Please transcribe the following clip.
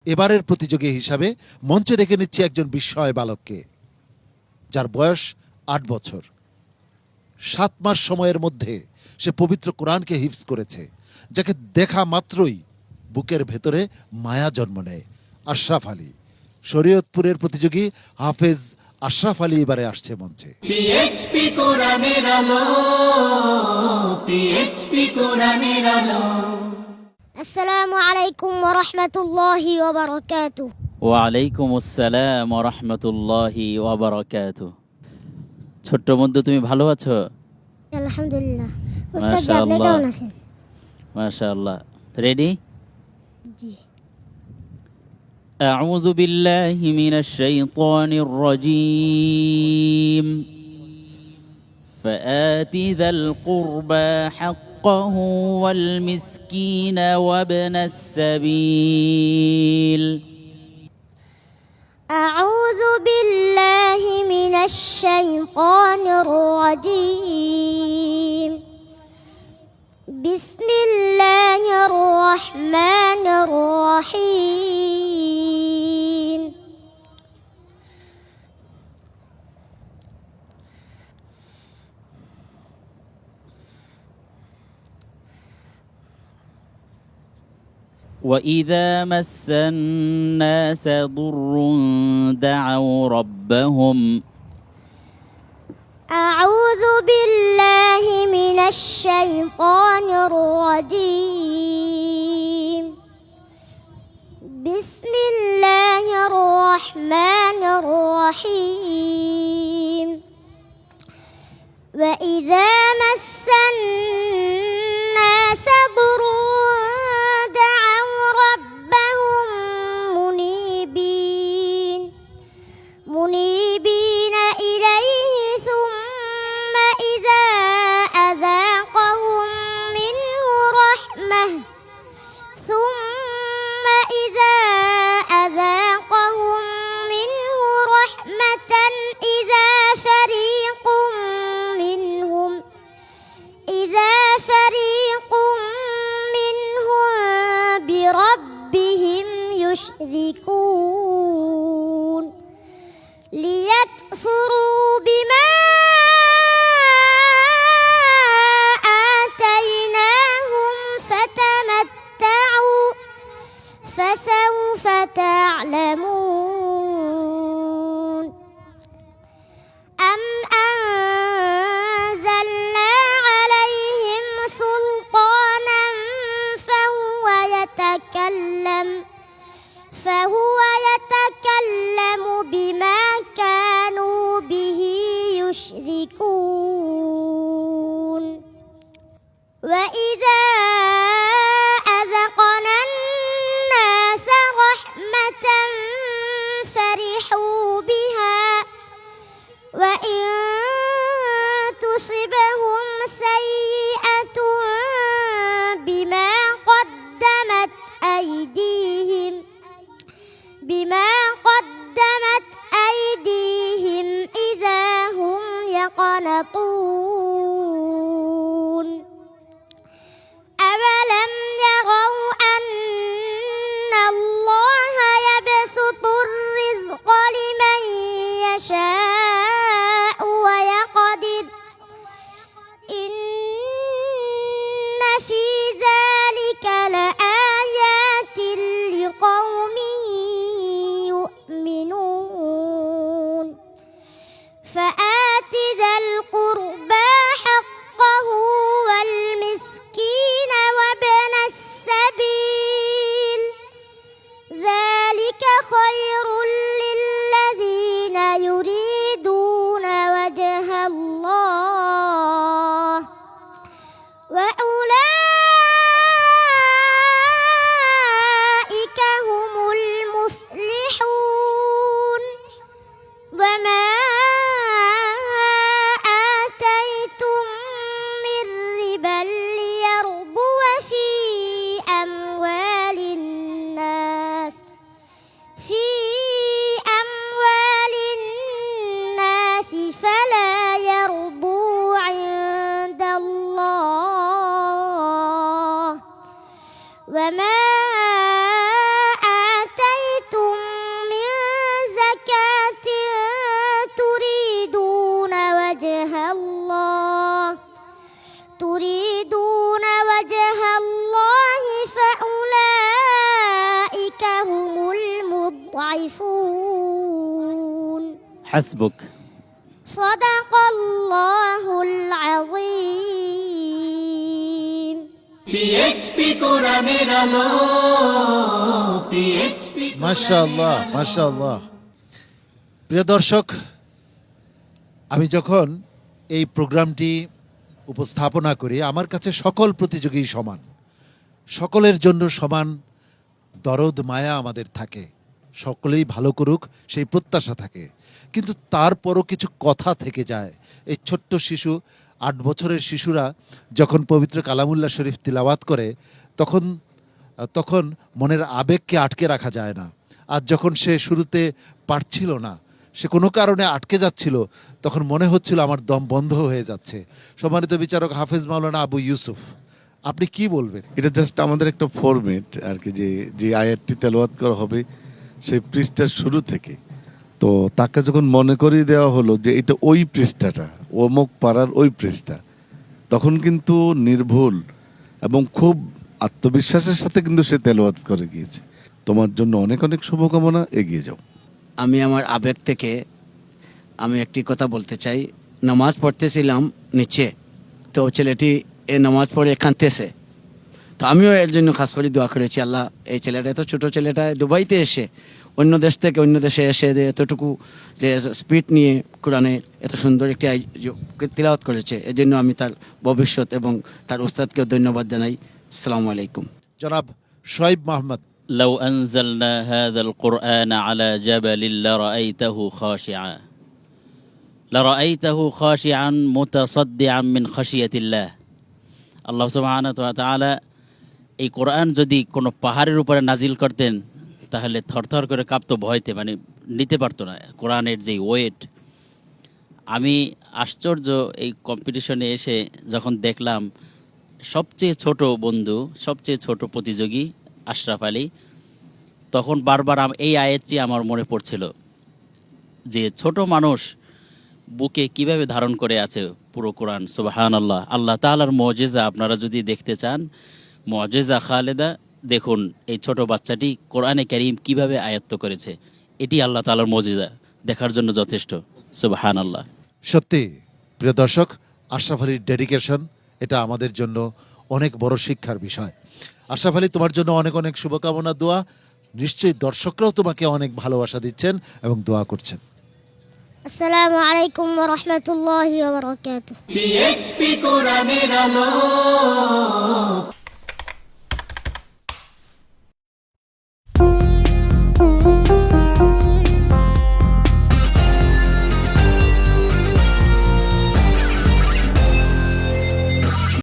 এবারের প্রতিযোগী হিসাবে মঞ্চে ডেকে নিচ্ছে একজন বিস্ময় বালককে, যার বয়স ৮ বছর। ৭ মাস সময়ের মধ্যে সে পবিত্র কোরআনকে হিফজ করেছে, যাকে দেখা মাত্রই বুকের ভেতরে মায়া জন্ম নেয়। আশরাফ আলী, শরীয়তপুরের প্রতিযোগী হাফেজ আশরাফ আলী এবারে আসছে মঞ্চে। পিএইচপি কোরআনের আলো, পিএইচপি কোরআনের আলো। আসসালামু আলাইকুম ওয়া রাহমাতুল্লাহি ওয়া বারাকাতুহু। ওয়ালাইকুম আসসালাম ওয়া রাহমাতুল্লাহি ওয়া বারাকাতুহু। ছোট্ট বন্ধু, তুমি ভালো আছো? আলহামদুলিল্লাহ। উস্তাদ আপনি মাশাআল্লাহ। কেমন আছেন? মাশাআল্লাহ। রেডি? জি। আউযু বিল্লাহি মিনাশ শাইতানির রাজীম। فآت ذا القربى حقه والمسكين وابن السبيل. أعوذ بالله من الشيطان الرجيم. بسم الله الرحمن الرحيم. وإذا مس الناس ضر دعوا ربهم. أعوذ بالله من الشيطان الرجيم. بسم الله الرحمن الرحيم. وإذا مس الناس ضر دعوا ربهم منيبين إليه ثم إذا أذاقهم منه رحمة إذا فريق منهم بربهم يشركون ليكفروا بما آتيناهم فتمتعوا فسوف تعلمون. أم أنزلنا عليهم سلطانا فهو يتكلم بما كانوا به يشركون. وإذا أذقنا الناس رحمة فرحوا بها وإن تصبهم سيئة بما قدمت أيديهم إذا هم يقنطون. أولم يروا أن الله يبسط الرزق لمن يشاء ويقدر إن في ذلك لآيات لقوم يؤمنون. فآت ذا القربى حقه والمسكين وابن السبيل ذلك خير للذين يريدون وجه الله وأولئك هم المفلحون. وما آتيتم من ربا ليربو في أموال الناس فلا يربو عند الله. وما آتيتم فأولئك هم المضعفون হাসবুক। صدق الله العظيم পিএইচপি কোরআনের আলো পিএইচপি মাশাআল্লাহ মাশাআল্লাহ। প্রিয় দর্শক, আমি যখন এই প্রোগ্রামটি উপস্থাপনা করি আমার কাছে সকল প্রতিযোগী সমান, সকলের জন্য সমান দরদ মায়া আমাদের থাকে, সকলেই ভালো করুক সেই প্রত্যাশা থাকে। কিন্তু তারপরও কিছু কথা থেকে যায়। এই ছোট্ট শিশু 8 বছরের শিশুরা যখন পবিত্র কালামুল্লাহ শরীফ তিলাওয়াত করে তখন মনের আবেগকে আটকে রাখা যায় না। আর যখন সে শুরুতে পারছিল না, সে কোনো কারণে আটকে যাচ্ছিল, তখন মনে হচ্ছিল আমার দম বন্ধ হয়ে যাচ্ছে। সম্মানিত বিচারক হাফেজ মাওলানা আবু ইউসুফ, আপনি কি বলবেন? এটা জাস্ট আমাদের একটা ফরম্যাট আর কি, যে আয়াতটি তেলাওয়াত করা হবে সেই পৃষ্ঠার শুরু থেকে। তো তাকে যখন মনে করিয়ে দেওয়া হলো যে এটা ওই পৃষ্ঠাটা, অমুক পাড়ার ওই পৃষ্ঠা, তখন কিন্তু নির্ভুল এবং খুব আত্মবিশ্বাসের সাথে কিন্তু সে তেলাওয়াত করে গিয়েছে। তোমার জন্য অনেক অনেক শুভকামনা, এগিয়ে যাও। আমি আমার আবেগ থেকে আমি একটি কথা বলতে চাই। নামাজ পড়তেছিলাম নিচে, তো ছেলেটি এই নামাজ পড়ে কাঁদতেছে। তো আমিও এর জন্য খাস করে দোয়া করেছি, আল্লাহ এই ছেলেটা, এত ছোটো ছেলেটা দুবাইতে এসে অন্য দেশ থেকে অন্য দেশে এসে এতটুকু যে স্পিড নিয়ে কোরআনে এত সুন্দর একটি তিলাওয়াত করেছে, এর জন্য আমি তার ভবিষ্যৎ এবং তার উস্তাদকেও ধন্যবাদ জানাই। আসসালামু আলাইকুম। জনাব শোয়েব মাহমুদ। لو أنزلنا هذا القرآن على جبل لرأيته خاشعا متصدعا من خشية الله. আল্লাহ সুবহানাহু ওয়া তাআলা এই কোরআন যদি কোনো পাহাড়ের উপরে নাজিল করতেন তাহলে থরথর করে কাঁপতো ভয়তে, মানে নিতে পারতো না কোরআনের যেই ওয়েট। আমি আশ্চর্য এই কম্পিটিশনে এসে যখন দেখলাম সবচেয়ে ছোট বন্ধু, সবচেয়ে ছোট প্রতিযোগী আশরাফ আলী, তখন বারবার এই আয়াতটি আমার মনে পড়ছিল যে ছোট মানুষ বুকে কিভাবে ধারণ করে আছে পুরো কোরআন। সুবহানাল্লাহ। আল্লাহ তাআলার মুজিজা আপনারা যদি দেখতে চান, মুজিজা খালেদা, দেখুন এই ছোট বাচ্চাটি কোরআনে কারীম কিভাবে আয়ত্ত করেছে। এটি আল্লাহ তাআলার মুজিজা, দেখার জন্য যথেষ্ট। সুবহানাল্লাহ। সত্যি প্রিয় দর্শক, আশরাফ আলীর ডেডিকেশন এটা আমাদের জন্য অনেক বড় শিক্ষার বিষয়। আশরাফ আলী, তোমার জন্য অনেক অনেক শুভকামনা, দোয়া। নিশ্চয়ই দর্শকরাও তোমাকে অনেক ভালোবাসা দিচ্ছেন এবং দোয়া করছেন। السلام عليكم ورحمة الله وبركاته পিএইচপি কোরআনের আলো